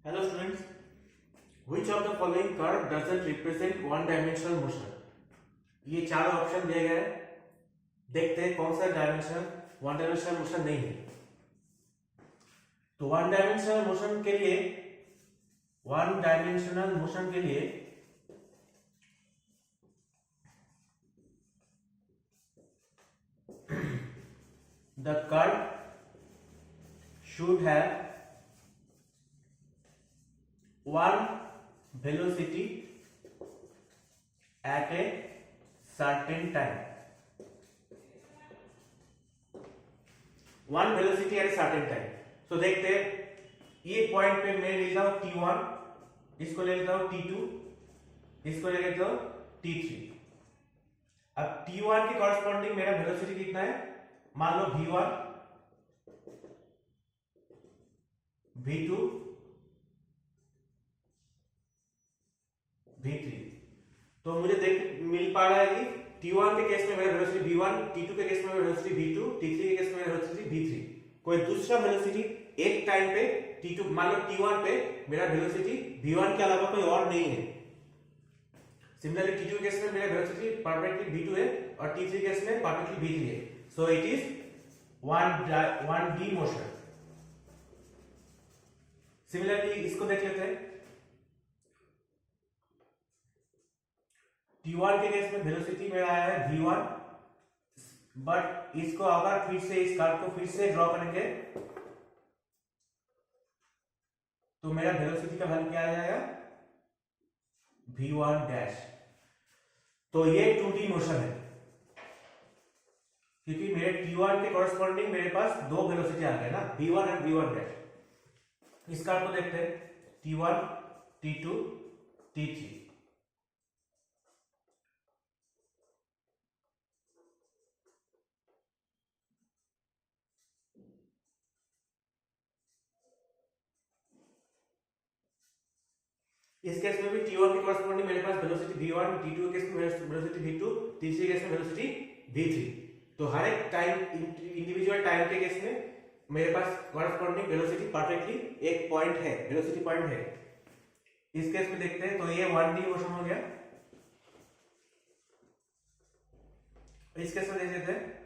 Hello students, which of the following curve doesn't represent one dimensional motion? ये चार option दिए गए हैं, देखते हैं कौन सा डायमेंशनल वन डायमेंशनल मोशन नहीं है। तो वन डायमेंशनल मोशन के लिए the curve should have one velocity at a certain time. One velocity at certain time. तो देखते हैं, ये पॉइंट पे मैं ले लेता हूं T1, इसको ले लेता हूं T2, इसको ले लेता हूं T3। अब T1 के कॉरस्पॉन्डिंग मेरा वेलोसिटी कितना है, मान लो V1, V2, V3। तो मुझे देख मिल पा रहा है कि T1 के केस में मेरा वेलोसिटी V1, T2 के केस में मेरा वेलोसिटी V2, T3 के केस में मेरा वेलोसिटी V3। कोई दूसरा वेलोसिटी एक टाइम पे T2 मान लो T1 पे मेरा वेलोसिटी V1 के अलावा कोई और नहीं है। सिमिलरली T2 के केस में मेरा वेलोसिटी परफेक्टली V2 है और T3 के केस में परफेक्टली V3 है। So it is 1D motion. Similarly इसको देख लेते हैं। T1 के केस में वेलोसिटी मेरा आया है V1, बट इसको अगर फिर से इस कर्व को फिर से ड्रॉ करेंगे तो मेरा वेलोसिटी का वैल्यू क्या आ जाएगा, V1 डैश। तो ये 2D मोशन है क्योंकि मेरे T1 के कॉरस्पॉन्डिंग मेरे पास दो वेलोसिटी आ गए ना, V1 एंड V1 डैश। इस कर्व को देखते हैं, T1, T2, T3। इस केस में भी T1 के कॉरस्पॉन्डिंग मेरे पास वेलोसिटी V1, T2 के केस में वेलोसिटी V2, तीसरे केस में वेलोसिटी V3। तो हर एक टाइम इंडिविजुअल टाइम के केस में मेरे पास कॉरस्पॉन्डिंग वेलोसिटी परफेक्टली एक पॉइंट है, वेलोसिटी पॉइंट है। इस केस में देखते हैं, तो ये 1D मोशन हो गया। इस केस में देख लेते हैं,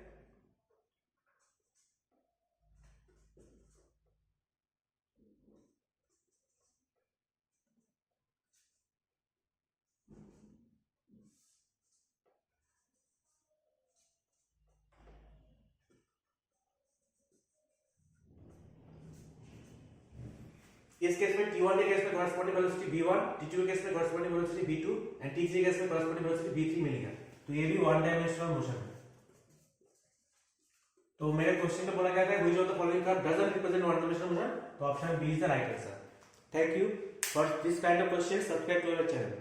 इस केस में T1 के केस में कॉरस्पॉन्डिंग वेलोसिटी V1, T2 के केस में corresponding velocity V2 and T3 के केस में कॉरस्पॉन्डिंग वेलोसिटी V3 मिलेगा। तो ये भी वन डायमेंशनल मोशन है। तो मेरे क्वेश्चन में बोला गया था which of the following curve doesn't represent one dimensional motion, तो option B is the right answer. Thank you for this kind of question. Subscribe to our channel.